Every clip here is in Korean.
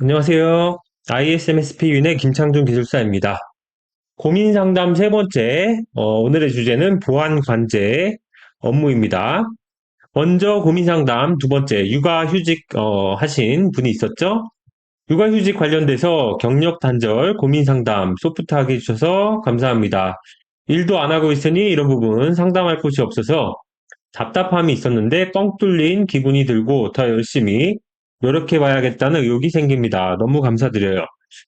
안녕하세요. ISMSP 윤의 김창준 기술사입니다. 고민 상담 세 번째, 오늘의 주제는 보안 관제 업무입니다. 먼저 고민 상담 두 번째, 육아휴직 하신 분이 있었죠? 육아휴직 관련돼서 경력 단절 고민 상담 소프트하게 해주셔서 감사합니다. 일도 안 하고 있으니 이런 부분 상담할 곳이 없어서 답답함이 있었는데 뻥 뚫린 기분이 들고 더 열심히 노력해봐야겠다는 의욕이 생깁니다. 너무 감사드려요.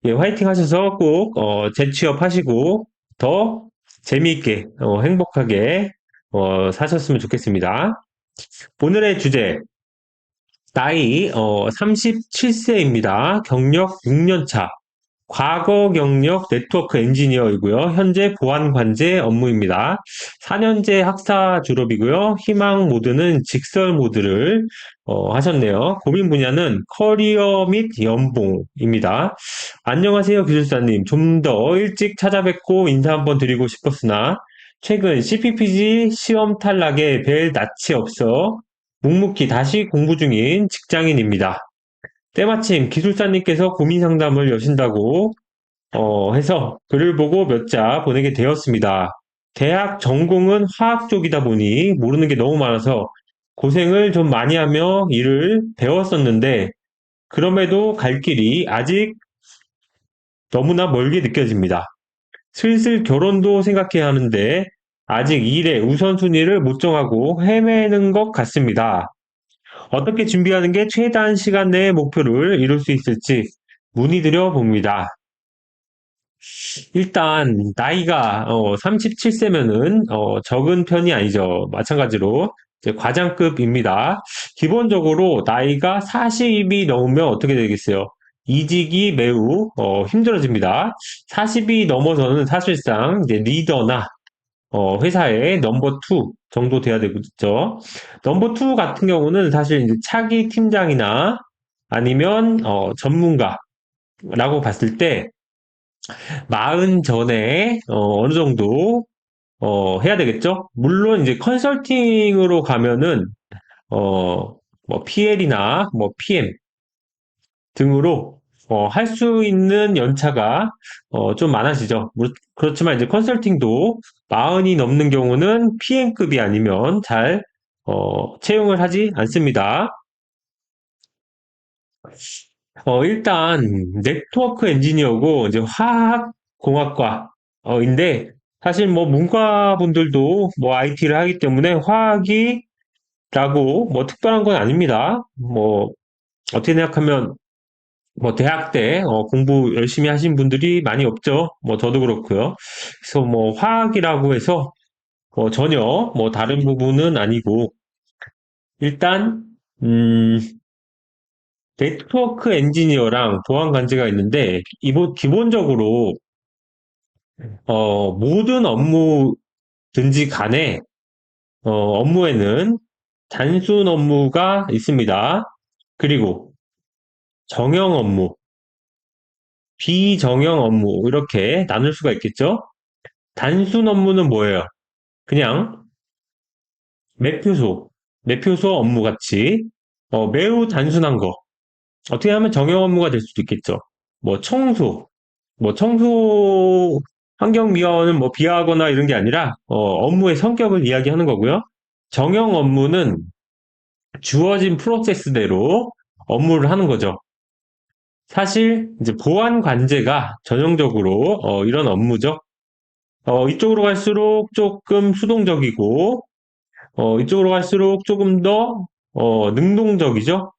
예, 화이팅 하셔서 꼭 재취업하시고 더 재미있게 행복하게 사셨으면 좋겠습니다. 오늘의 주제 나이 37세입니다. 경력 6년 차. 과거 경력 네트워크 엔지니어이고요. 현재 보안 관제 업무입니다. 4년제 학사 졸업이고요. 희망 모드는 직설 모드를 하셨네요. 고민 분야는 커리어 및 연봉입니다. 안녕하세요, 기술사님. 좀 더 일찍 찾아뵙고 인사 한번 드리고 싶었으나 최근 CPPG 시험 탈락에 별 낯이 없어 묵묵히 다시 공부 중인 직장인입니다. 때마침 기술사님께서 고민 상담을 여신다고 해서 글을 보고 몇 자 보내게 되었습니다. 대학 전공은 화학 쪽이다 보니 모르는 게 너무 많아서 고생을 좀 많이 하며 일을 배웠었는데 그럼에도 갈 길이 아직 너무나 멀게 느껴집니다. 슬슬 결혼도 생각해야 하는데 아직 일의 우선순위를 못 정하고 헤매는 것 같습니다. 어떻게 준비하는 게 최단 시간 내에 목표를 이룰 수 있을지 문의드려 봅니다. 일단 나이가 37세면은 적은 편이 아니죠. 마찬가지로 이제 과장급입니다. 기본적으로 나이가 40이 넘으면 어떻게 되겠어요? 이직이 매우 힘들어집니다. 40이 넘어서는 사실상 이제 리더나 회사의 넘버 2 정도 돼야 되겠죠. 넘버 2 같은 경우는 사실 이제 차기 팀장이나 아니면 전문가라고 봤을 때 마흔 전에 어느 정도 해야 되겠죠? 물론 이제 컨설팅으로 가면은 뭐 PL이나 뭐 PM 등으로 할 수 있는 연차가 좀 많아지죠. 그렇지만 이제 컨설팅도 마흔이 넘는 경우는 PM급이 아니면 잘 채용을 하지 않습니다. 일단 네트워크 엔지니어고 이제 화학공학과인데 사실 뭐 문과 분들도 뭐 IT를 하기 때문에 화학이라고 뭐 특별한 건 아닙니다. 뭐 어떻게 생각하면 뭐 대학 때 공부 열심히 하신 분들이 많이 없죠. 뭐 저도 그렇고요. 그래서 뭐 화학이라고 해서 전혀 뭐 다른 부분은 아니고 일단 음 네트워크 엔지니어랑 보안 관제가 있는데 기본적으로 모든 업무든지 간에 업무에는 단순 업무가 있습니다. 그리고 정형 업무, 비정형 업무 이렇게 나눌 수가 있겠죠? 단순 업무는 뭐예요? 그냥 매표소, 매표소 업무 같이 매우 단순한 거. 어떻게 하면 정형 업무가 될 수도 있겠죠. 뭐 청소, 뭐 청소 환경 미화원은 뭐 비하하거나 이런 게 아니라 업무의 성격을 이야기하는 거고요. 정형 업무는 주어진 프로세스대로 업무를 하는 거죠. 사실 이제 보안 관제가 전형적으로 이런 업무죠. 이쪽으로 갈수록 조금 수동적이고 이쪽으로 갈수록 조금 더 능동적이죠.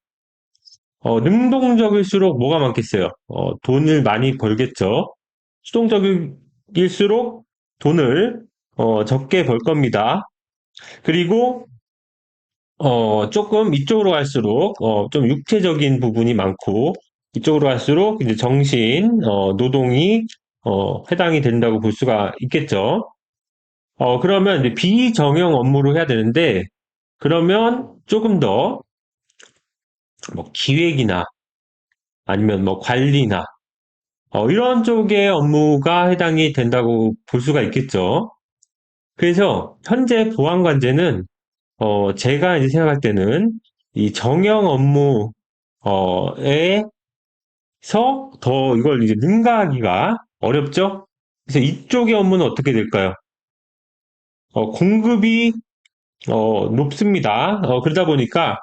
능동적일수록 뭐가 많겠어요? 돈을 많이 벌겠죠. 수동적일수록 돈을 적게 벌 겁니다. 그리고 조금 이쪽으로 갈수록 좀 육체적인 부분이 많고 이쪽으로 갈수록 이제 정신 노동이 해당이 된다고 볼 수가 있겠죠. 그러면 이제 비정형 업무로 해야 되는데 그러면 조금 더 뭐 기획이나 아니면 뭐 관리나 이런 쪽의 업무가 해당이 된다고 볼 수가 있겠죠. 그래서 현재 보안관제는 제가 이제 생각할 때는 이 정형 업무에 더 이걸 이제 능가하기가 어렵죠? 그래서 이쪽의 업무는 어떻게 될까요? 공급이 높습니다. 그러다 보니까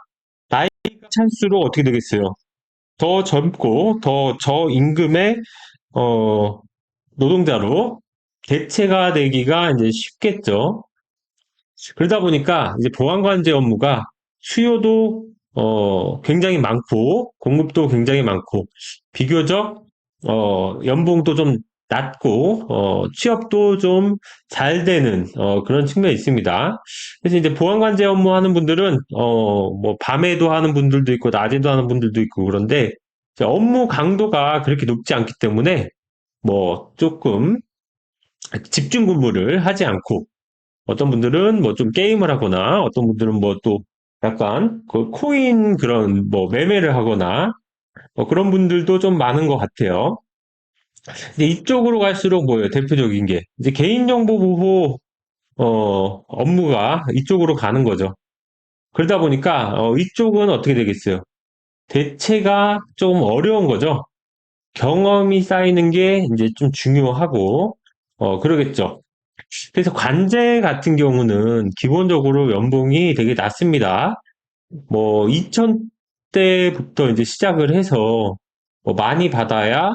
나이가 찬수록 어떻게 되겠어요? 더 젊고 더 저임금의 어, 노동자로 대체가 되기가 이제 쉽겠죠. 그러다 보니까 이제 보안관제 업무가 수요도 굉장히 많고 공급도 굉장히 많고 비교적 연봉도 좀 낮고 취업도 좀 잘 되는 그런 측면이 있습니다. 그래서 이제 보안관제 업무 하는 분들은 뭐 밤에도 하는 분들도 있고 낮에도 하는 분들도 있고 그런데 이제 업무 강도가 그렇게 높지 않기 때문에 뭐 조금 집중 근무를 하지 않고 어떤 분들은 뭐 좀 게임을 하거나 어떤 분들은 뭐 또 약간 그 코인 그런 뭐 매매를 하거나 뭐 그런 분들도 좀 많은 것 같아요. 이제 이쪽으로 갈수록 뭐예요? 대표적인 게 이제 개인정보 보호 업무가 이쪽으로 가는 거죠. 그러다 보니까 이쪽은 어떻게 되겠어요? 대체가 좀 어려운 거죠. 경험이 쌓이는 게 이제 좀 중요하고 그러겠죠. 그래서 관제 같은 경우는 기본적으로 연봉이 되게 낮습니다. 뭐 2000대부터 이제 시작을 해서 뭐 많이 받아야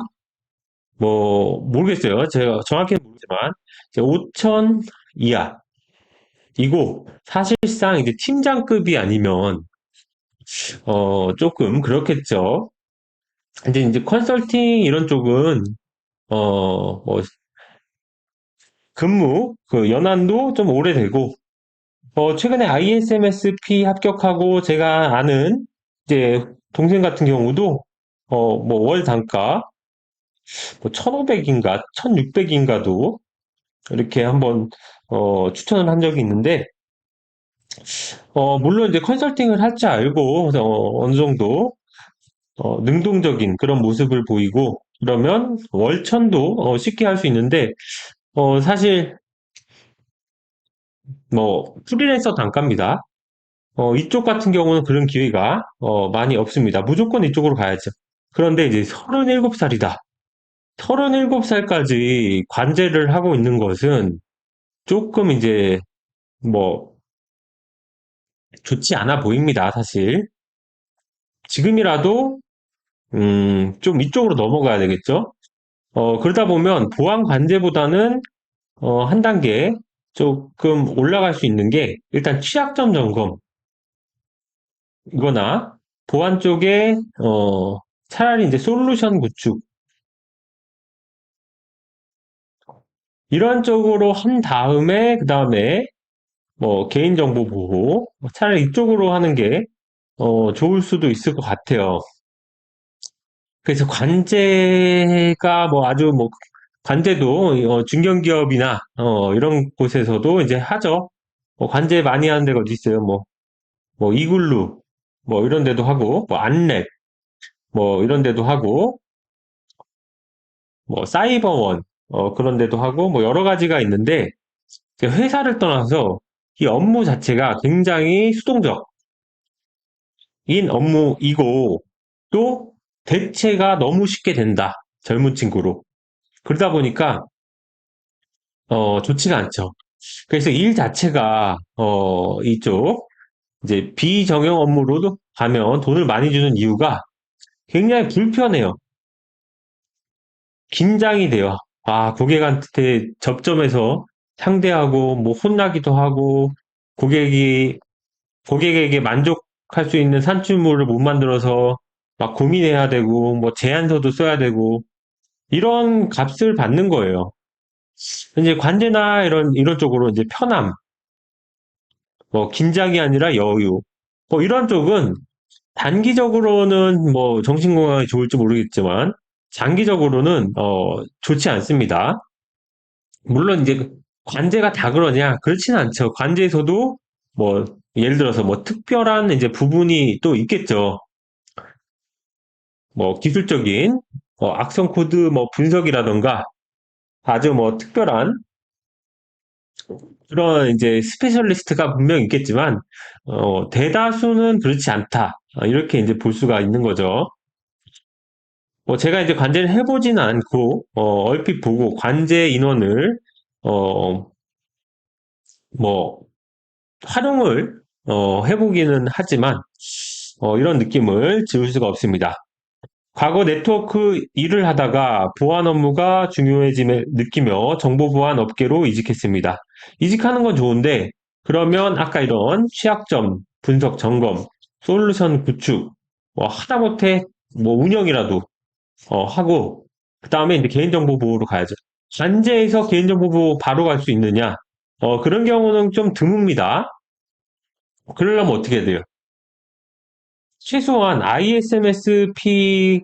뭐 모르겠어요. 제가 정확히는 모르지만 이제 5천 이하 이고 사실상 이제 팀장급이 아니면 조금 그렇겠죠. 이제 컨설팅 이런 쪽은 뭐 근무 그 연한도 좀 오래되고 최근에 ISMSP 합격하고 제가 아는 이제 동생 같은 경우도 뭐 월 단가 뭐 1,500인가 1,600인가도 이렇게 한번 추천을 한 적이 있는데 물론 이제 컨설팅을 할 줄 알고 어느 정도 능동적인 그런 모습을 보이고 그러면 월천도 쉽게 할 수 있는데 사실 뭐 프리랜서 단가입니다. 이쪽 같은 경우는 그런 기회가 많이 없습니다. 무조건 이쪽으로 가야죠. 그런데 이제 37살이다. 37살까지 관제를 하고 있는 것은 조금 이제 뭐 좋지 않아 보입니다, 사실. 지금이라도 좀 이쪽으로 넘어가야 되겠죠? 그러다 보면 보안 관제보다는 한 단계 조금 올라갈 수 있는 게 일단 취약점 점검이거나 보안 쪽에 차라리 이제 솔루션 구축 이런 쪽으로 한 다음에 그다음에 뭐 개인정보 보호 차라리 이쪽으로 하는 게 좋을 수도 있을 것 같아요. 그래서 관제가 뭐 아주 뭐 관제도 중견기업이나 이런 곳에서도 이제 하죠. 관제 많이 하는 데가 어디 있어요? 뭐 이글루 뭐 이런 데도 하고 뭐 안랩 뭐 이런 데도 하고 뭐 사이버원 그런 데도 하고 뭐 여러 가지가 있는데 회사를 떠나서 이 업무 자체가 굉장히 수동적인 업무이고 또 대체가 너무 쉽게 된다. 젊은 친구로. 그러다 보니까 좋지가 않죠. 그래서 일 자체가 이쪽 이제 비정형 업무로도 가면 돈을 많이 주는 이유가 굉장히 불편해요. 긴장이 돼요. 아, 고객한테 접점해서 상대하고 뭐 혼나기도 하고 고객이 고객에게 만족할 수 있는 산출물을 못 만들어서 막 고민해야 되고 뭐 제안서도 써야 되고 이런 값을 받는 거예요. 이제 관제나 이런 쪽으로 이제 편함, 뭐 긴장이 아니라 여유, 뭐 이런 쪽은 단기적으로는 뭐 정신건강에 좋을지 모르겠지만 장기적으로는 좋지 않습니다. 물론 이제 관제가 다 그러냐? 그렇지는 않죠. 관제에서도 뭐 예를 들어서 뭐 특별한 이제 부분이 또 있겠죠. 뭐 기술적인 악성 코드 뭐 분석이라던가 아주 뭐 특별한 그런 이제 스페셜리스트가 분명 있겠지만 대다수는 그렇지 않다. 이렇게 이제 볼 수가 있는 거죠. 제가 이제 관제를 해보지는 않고, 얼핏 보고 관제 인원을, 어, 뭐, 활용을, 해보기는 하지만, 이런 느낌을 지울 수가 없습니다. 과거 네트워크 일을 하다가 보안 업무가 중요해짐을 느끼며 정보 보안 업계로 이직했습니다. 이직하는 건 좋은데, 그러면 아까 이런 취약점, 분석 점검, 솔루션 구축, 하다못해 뭐 운영이라도 하고, 그 다음에 이제 개인정보 보호로 가야죠. 관제에서 개인정보 보호 바로 갈 수 있느냐? 그런 경우는 좀 드뭅니다. 그러려면 어떻게 해야 돼요? 최소한 ISMS-P는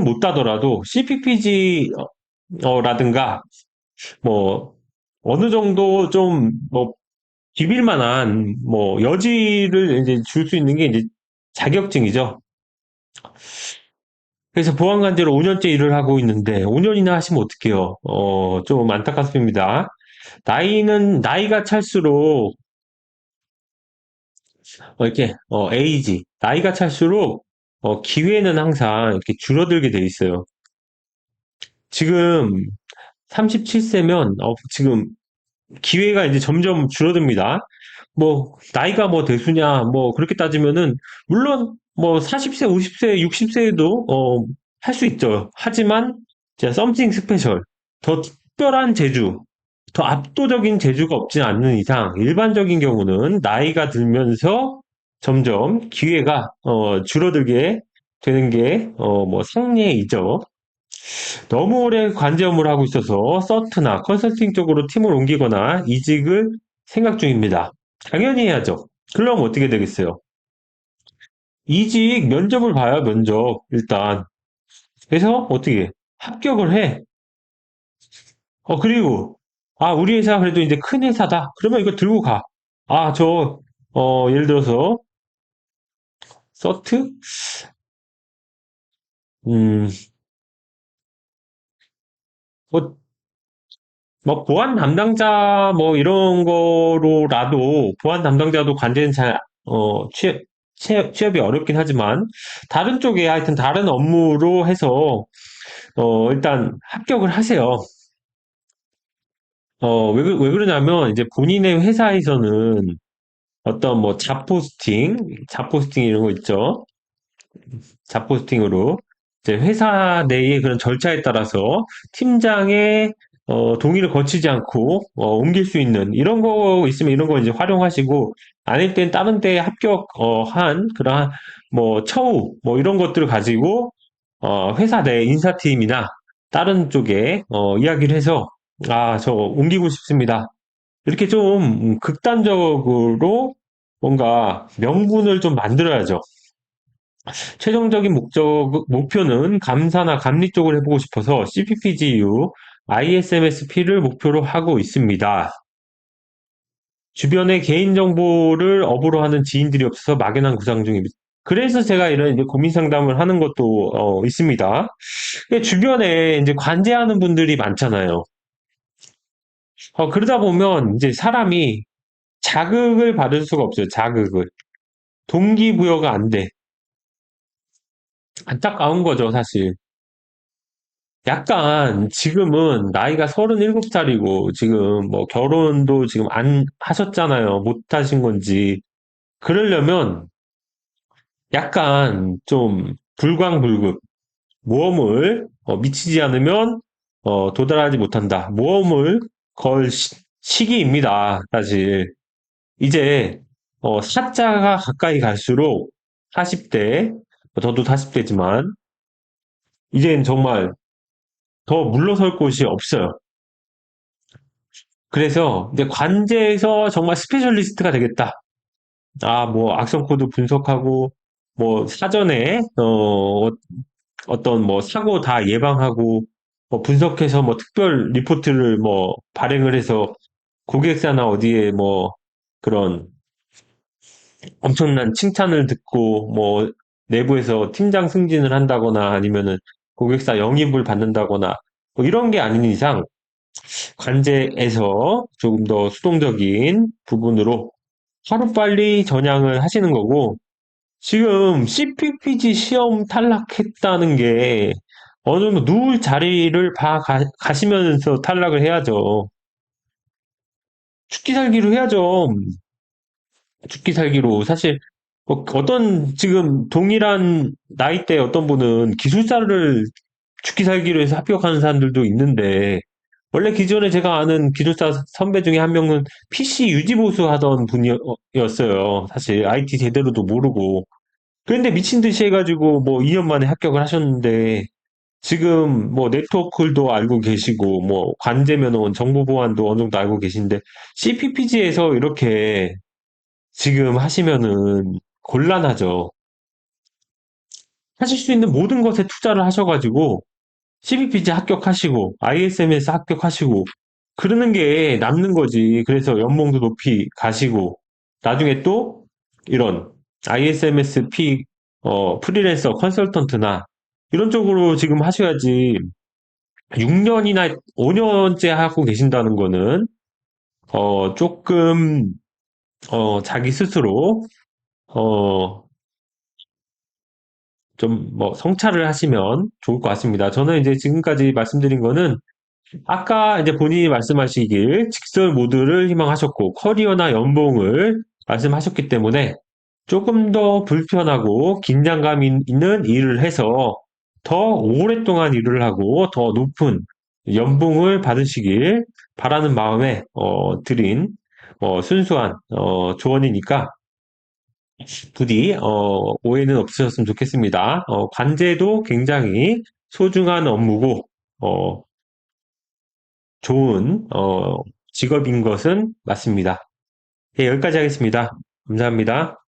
못 따더라도 CPPG 라든가 뭐 어느 정도 좀 뭐 비빌 만한 뭐 여지를 이제 줄 수 있는 게 이제 자격증이죠. 그래서 보안관제로 5년째 일을 하고 있는데 5년이나 하시면 어떡해요? 좀 안타깝습니다. 나이가 찰수록 이렇게 에이지 나이가 찰수록 기회는 항상 이렇게 줄어들게 돼 있어요. 지금 37세면 지금 기회가 이제 점점 줄어듭니다. 뭐 나이가 뭐 대수냐 뭐 그렇게 따지면은 물론 뭐 40세, 50세, 60세에도 할 수 있죠. 하지만 진짜 썸씽 스페셜 더 특별한 재주, 더 압도적인 재주가 없지 않는 이상 일반적인 경우는 나이가 들면서 점점 기회가 줄어들게 되는 게 뭐 상례이죠. 너무 오래 관제 업무를 하고 있어서 서트나 컨설팅 쪽으로 팀을 옮기거나 이직을 생각 중입니다. 당연히 해야죠. 그럼 어떻게 되겠어요? 이직 면접을 봐요, 면접. 일단. 그래서 어떻게 합격을 해. 그리고 우리 회사 그래도 이제 큰 회사다. 그러면 이거 들고 가. 예를 들어서 서트? 음, 뭐 뭐 보안 담당자 뭐 이런 거로라도 보안 담당자도 관제는 잘 취업이 어렵긴 하지만 다른 쪽에 하여튼 다른 업무로 해서 일단 합격을 하세요. 왜 그러냐면 이제 본인의 회사에서는 어떤 뭐 잡포스팅 이런 거 있죠. 잡포스팅으로 이제 회사 내의 그런 절차에 따라서 팀장의 동의를 거치지 않고 옮길 수 있는 이런 거 있으면 이런 거 이제 활용하시고 아닐 땐 다른 데 합격한 그런 뭐 처우 뭐 이런 것들을 가지고 회사 내 인사팀이나 다른 쪽에 이야기를 해서 저 옮기고 싶습니다. 이렇게 좀 극단적으로 뭔가 명분을 좀 만들어야죠. 최종적인 목표는 감사나 감리 쪽을 해보고 싶어서 CPPGU, ISMSP를 목표로 하고 있습니다. 주변에 개인정보를 업으로 하는 지인들이 없어서 막연한 구상 중입니다. 그래서 제가 이런 이제 고민 상담을 하는 것도 있습니다. 주변에 이제 관제하는 분들이 많잖아요. 그러다 보면 이제 사람이 자극을 받을 수가 없어요. 자극을. 동기부여가 안 돼. 안타까운 거죠, 사실. 약간 지금은 나이가 37살이고 지금 뭐 결혼도 지금 안 하셨잖아요. 못 하신 건지. 그러려면 약간 좀 불광불급 모험을 미치지 않으면 도달하지 못한다. 모험을 걸 시기입니다. 사실. 이제 사자가 가까이 갈수록 40대, 저도 40대지만 이젠 정말 더 물러설 곳이 없어요. 그래서 이제 관제에서 정말 스페셜리스트가 되겠다. 뭐 악성 코드 분석하고 뭐 사전에 어떤 뭐 사고 다 예방하고 뭐 분석해서 뭐 특별 리포트를 뭐 발행을 해서 고객사나 어디에 뭐 그런 엄청난 칭찬을 듣고 뭐 내부에서 팀장 승진을 한다거나 아니면은 고객사 영입을 받는다거나 뭐 이런 게 아닌 이상 관제에서 조금 더 수동적인 부분으로 하루빨리 전향을 하시는 거고 지금 CPPG 시험 탈락했다는 게 어느 정도 누울 자리를 가시면서 탈락을 해야죠. 죽기 살기로 해야죠. 죽기 살기로. 사실, 어떤 지금 동일한 나이대 어떤 분은 기술사를 죽기 살기로 해서 합격하는 사람들도 있는데, 원래 기존에 제가 아는 기술사 선배 중에 한 명은 PC 유지보수 하던 분이었어요. 사실 IT 제대로도 모르고. 그런데 미친 듯이 해가지고 뭐 2년 만에 합격을 하셨는데, 지금 뭐 네트워크도 알고 계시고, 뭐 관제면허원 정보 보안도 어느 정도 알고 계신데, CPPG에서 이렇게 지금 하시면은 곤란하죠. 하실 수 있는 모든 것에 투자를 하셔가지고, CBPG 합격하시고, ISMS 합격하시고, 그러는 게 남는 거지. 그래서 연봉도 높이 가시고, 나중에 또 이런 ISMSP, 프리랜서 컨설턴트나 이런 쪽으로 지금 하셔야지 6년이나 5년째 하고 계신다는 거는, 조금, 자기 스스로, 어, 좀 뭐 성찰을 하시면 좋을 것 같습니다. 저는 이제 지금까지 말씀드린 거는 아까 이제 본인이 말씀하시길 직설 모드를 희망하셨고 커리어나 연봉을 말씀하셨기 때문에 조금 더 불편하고 긴장감 있는 일을 해서 더 오랫동안 일을 하고 더 높은 연봉을 받으시길 바라는 마음에 드린 순수한 조언이니까 부디 오해는 없으셨으면 좋겠습니다. 관제도 굉장히 소중한 업무고 어, 좋은 직업인 것은 맞습니다. 예, 여기까지 하겠습니다. 감사합니다.